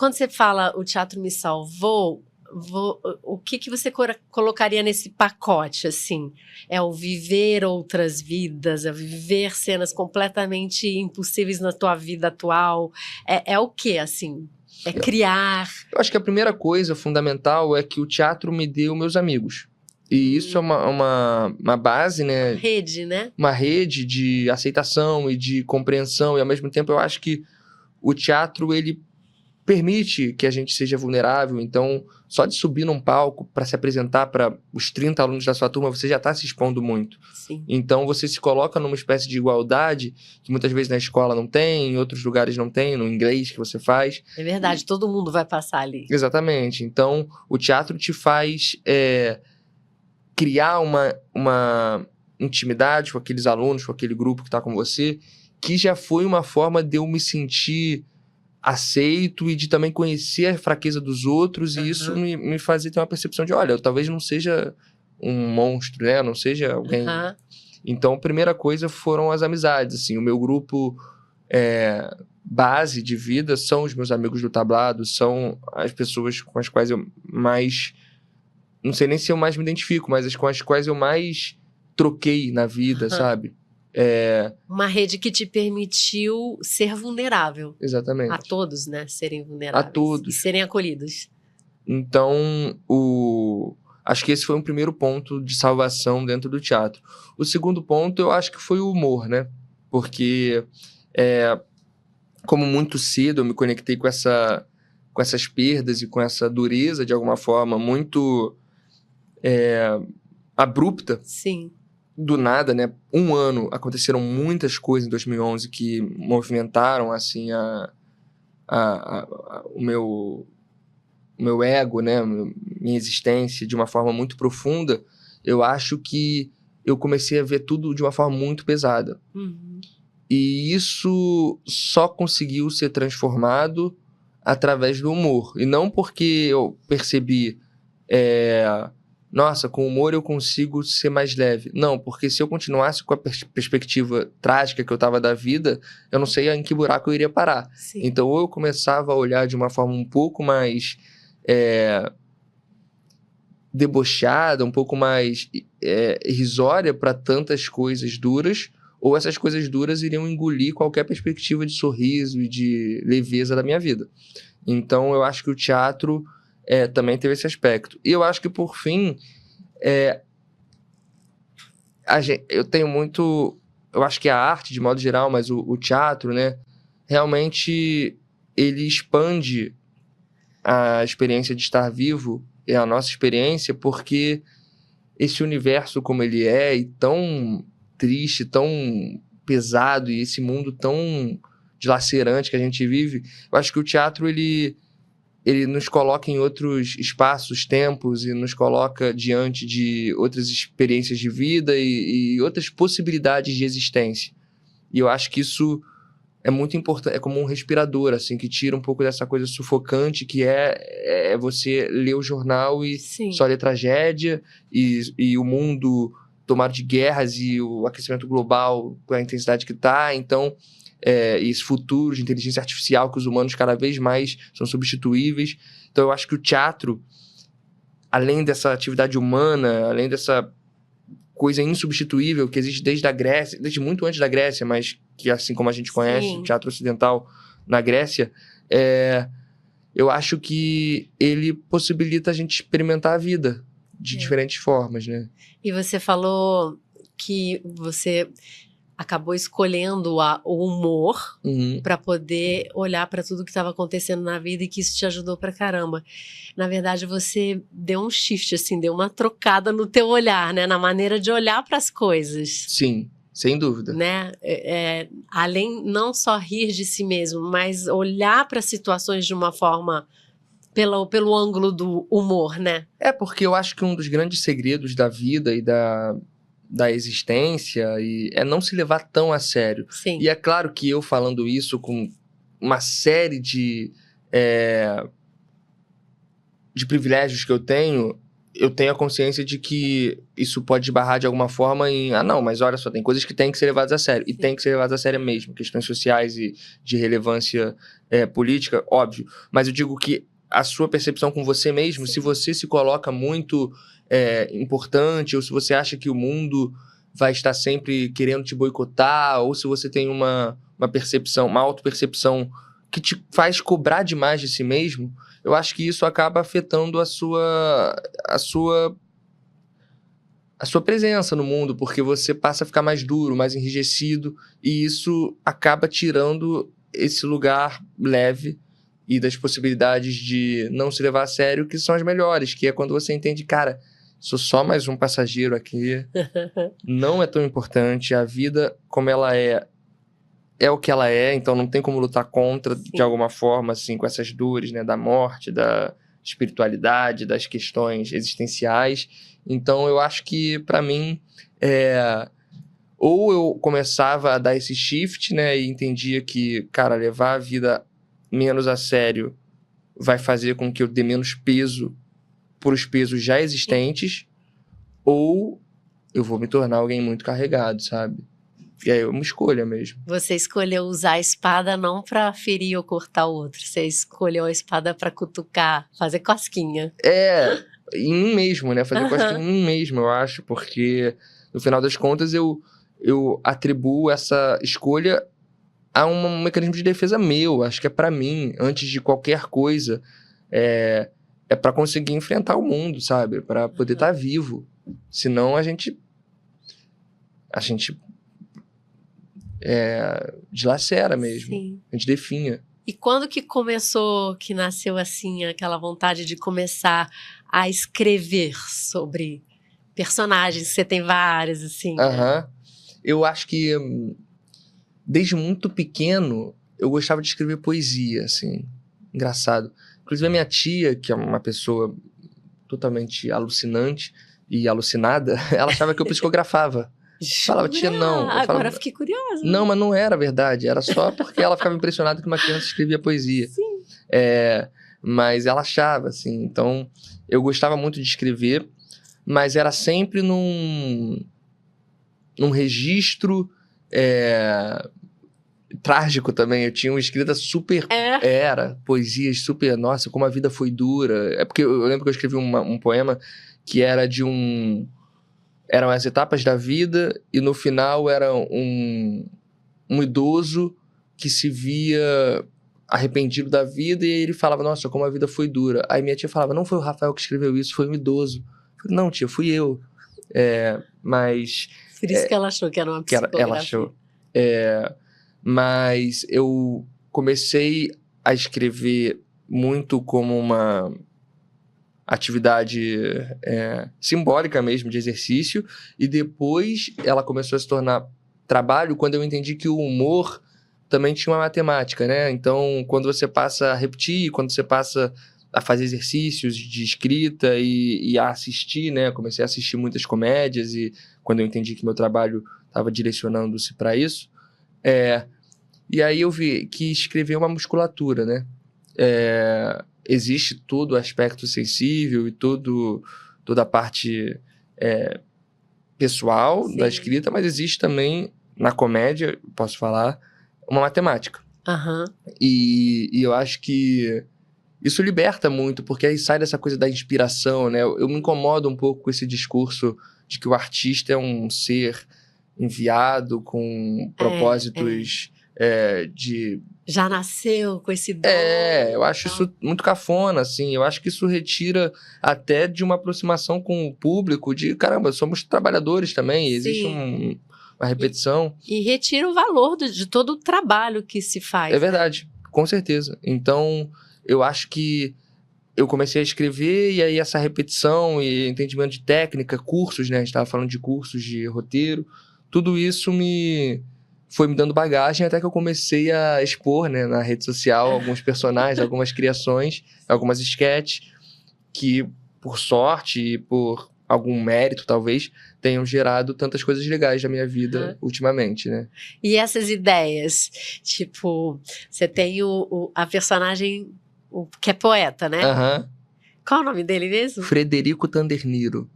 Quando você fala o teatro me salvou, o que você colocaria nesse pacote, assim? É o viver outras vidas, é viver cenas completamente impossíveis na tua vida atual? É o quê, assim? É criar? Eu acho que a primeira coisa fundamental é que o teatro me deu meus amigos. E isso é uma base, né? Uma rede, né? Uma rede de aceitação e de compreensão. E, ao mesmo tempo, eu acho que o teatro, ele permite que a gente seja vulnerável. Então, só de subir num palco para se apresentar para os 30 alunos da sua turma, você já está se expondo muito. Sim. Então, você se coloca numa espécie de igualdade que muitas vezes na escola não tem, em outros lugares não tem, no inglês que você faz. É verdade, todo mundo vai passar ali. Exatamente. Então, o teatro te faz criar uma intimidade com aqueles alunos, com aquele grupo que está com você, que já foi uma forma de eu me sentir aceito e de também conhecer a fraqueza dos outros, e isso me fazia ter uma percepção de, olha, eu talvez não seja um monstro, né? Eu não seja alguém... Então, a primeira coisa foram as amizades, assim. O meu grupo base de vida são os meus amigos do tablado, são as pessoas com as quais eu mais... Não sei nem se eu mais me identifico, mas com as quais eu mais troquei na vida, sabe? Uma rede que te permitiu ser vulnerável. Exatamente. A todos, né? Serem vulneráveis. A todos. E serem acolhidos. Então, acho que esse foi um primeiro ponto de salvação dentro do teatro. O segundo ponto, eu acho que foi o humor, né? Porque, como muito cedo eu me conectei com essas perdas e com essa dureza, de alguma forma, muito abrupta. Sim. Do nada, né? Um ano, aconteceram muitas coisas em 2011 que movimentaram, assim, o meu ego, né? Minha existência de uma forma muito profunda. Eu acho que eu comecei a ver tudo de uma forma muito pesada. E isso só conseguiu ser transformado através do humor. E não porque eu percebi... nossa, com humor eu consigo ser mais leve. Não, porque se eu continuasse com a perspectiva trágica que eu tava da vida, eu não sei em que buraco eu iria parar. Sim. Então, ou eu começava a olhar de uma forma um pouco mais debochada, um pouco mais irrisória para tantas coisas duras, ou essas coisas duras iriam engolir qualquer perspectiva de sorriso e de leveza da minha vida. Então, eu acho que o teatro... também teve esse aspecto. E eu acho que, por fim, eu tenho muito... Eu acho que a arte, de modo geral, mas o teatro, né? Realmente, ele expande a experiência de estar vivo, e a nossa experiência, porque esse universo como ele é, e tão triste, tão pesado, e esse mundo tão dilacerante que a gente vive, eu acho que o teatro, ele nos coloca em outros espaços, tempos, e nos coloca diante de outras experiências de vida e outras possibilidades de existência. E eu acho que isso é muito importante, é como um respirador, assim, que tira um pouco dessa coisa sufocante que é você ler o jornal e só ler tragédia, e o mundo tomado de guerras e o aquecimento global com a intensidade que está. Então... e esse futuro de inteligência artificial que os humanos cada vez mais são substituíveis. Então eu acho que o teatro, além dessa atividade humana, além dessa coisa insubstituível que existe desde a Grécia, desde muito antes da Grécia, mas que assim como a gente conhece o teatro ocidental na Grécia, eu acho que ele possibilita a gente experimentar a vida de diferentes formas, né? E você falou que você... acabou escolhendo o humor para poder olhar para tudo que estava acontecendo na vida, e que isso te ajudou pra caramba. Na verdade, você deu um shift, assim, deu uma trocada no teu olhar, né? Na maneira de olhar para as coisas. Sim, sem dúvida. Né? Além, não só rir de si mesmo, mas olhar para as situações de uma forma... Pelo ângulo do humor, né? Porque eu acho que um dos grandes segredos da vida e da existência é não se levar tão a sério. Sim. E é claro que eu falando isso com uma série de privilégios que eu tenho, eu tenho a consciência de que isso pode esbarrar de alguma forma em... não, mas olha só, tem coisas que têm que ser levadas a sério. E tem que ser levadas a sério mesmo. Questões sociais e de relevância política, óbvio. Mas eu digo que a sua percepção com você mesmo, se você se coloca muito importante, ou se você acha que o mundo vai estar sempre querendo te boicotar, ou se você tem uma percepção, uma autopercepção que te faz cobrar demais de si mesmo, eu acho que isso acaba afetando a sua presença no mundo, porque você passa a ficar mais duro, mais enrijecido, e isso acaba tirando esse lugar leve e das possibilidades de não se levar a sério, que são as melhores, que é quando você entende, cara, sou só mais um passageiro aqui, não é tão importante, a vida como ela é o que ela é, então não tem como lutar contra, sim, de alguma forma, assim, com essas dores, né, da morte, da espiritualidade, das questões existenciais. Então, eu acho que, para mim, ou eu começava a dar esse shift, né, e entendia que, cara, levar a vida menos a sério vai fazer com que eu dê menos peso para os pesos já existentes, ou eu vou me tornar alguém muito carregado, sabe? E aí é uma escolha mesmo. Você escolheu usar a espada não pra ferir ou cortar o outro. Você escolheu a espada pra cutucar, fazer cosquinha. Em mim mesmo, né? Fazer cosquinha em mim mesmo, eu acho. Porque, no final das contas, eu atribuo essa escolha a um mecanismo de defesa meu. Acho que é pra mim, antes de qualquer coisa. É pra conseguir enfrentar o mundo, sabe? Pra poder estar vivo. Senão a gente dilacera mesmo. Sim. A gente definha. E quando que começou, que nasceu assim, aquela vontade de começar a escrever sobre personagens? Você tem vários, assim. Né? Eu acho que desde muito pequeno eu gostava de escrever poesia, assim. Engraçado. Inclusive a minha tia, que é uma pessoa totalmente alucinante e alucinada, ela achava que eu psicografava. Falava, tia, não. Agora eu fiquei curiosa. Não, mas não era verdade. Era só porque ela ficava impressionada que uma criança escrevia poesia. Sim. Mas ela achava, assim. Então, eu gostava muito de escrever, mas era sempre num registro trágico também. Eu tinha uma escrita super... Era poesias super... Nossa, como a vida foi dura. É porque eu lembro que eu escrevi um poema que era de eram as etapas da vida e no final era um idoso que se via arrependido da vida e ele falava, nossa, como a vida foi dura. Aí minha tia falava, não foi o Rafael que escreveu isso, foi um idoso. Eu falei, não, tia, fui eu. Mas... Por isso que ela achou que era uma psicografia. Ela achou. Mas eu comecei a escrever muito como uma atividade simbólica mesmo, de exercício, e depois ela começou a se tornar trabalho quando eu entendi que o humor também tinha uma matemática, né? Então, quando você passa a repetir, quando você passa a fazer exercícios de escrita e a assistir, né? Comecei a assistir muitas comédias e quando eu entendi que meu trabalho estava direcionando-se para isso, e aí eu vi que escrever é uma musculatura, né? Existe todo o aspecto sensível e toda a parte pessoal, sim, da escrita, mas existe também, na comédia, posso falar, uma matemática. E eu acho que isso liberta muito, porque aí sai dessa coisa da inspiração, né? Eu me incomodo um pouco com esse discurso de que o artista é um ser enviado com propósitos de... Já nasceu com esse dom. Eu acho isso muito cafona, assim. Eu acho que isso retira até de uma aproximação com o público de, caramba, somos trabalhadores também, sim, existe uma repetição. E retira o valor de todo o trabalho que se faz. É verdade, com certeza. Então, eu acho que eu comecei a escrever e aí essa repetição e entendimento de técnica, cursos, né? A gente estava falando de cursos de roteiro. Tudo isso foi me dando bagagem até que eu comecei a expor, né, na rede social alguns personagens, algumas criações, algumas sketches que, por sorte e por algum mérito, talvez, tenham gerado tantas coisas legais da minha vida ultimamente, né? E essas ideias? Tipo, você tem a personagem que é poeta, né? Qual o nome dele mesmo? Frederico Tanderniro.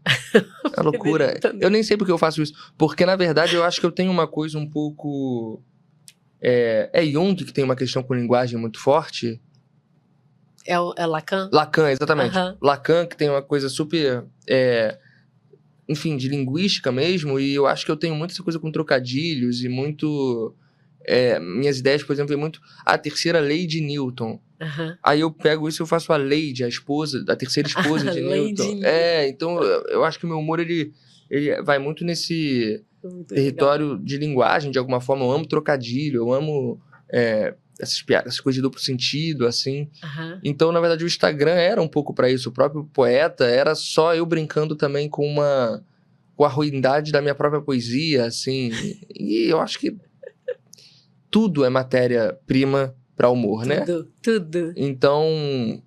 É loucura. Eu nem sei porque eu faço isso. Porque, na verdade, eu acho que eu tenho uma coisa um pouco... É Jung que tem uma questão com linguagem muito forte? É Lacan? Lacan, exatamente. Uhum. Lacan, que tem uma coisa super... enfim, de linguística mesmo. E eu acho que eu tenho muito essa coisa com trocadilhos e muito... minhas ideias, por exemplo, é muito... A terceira lei de Newton. Uhum. Aí eu pego isso e eu faço a Lady, a terceira esposa de Newton. Então eu acho que o meu humor, ele vai muito nesse território legal. De linguagem, de alguma forma. Eu amo trocadilho, eu amo essas coisas de duplo sentido, assim. Uhum. Então, na verdade, o Instagram era um pouco pra isso. O próprio poeta era só eu brincando também com a ruindade da minha própria poesia, assim. E eu acho que tudo é matéria-prima para humor, né? Tudo. Então,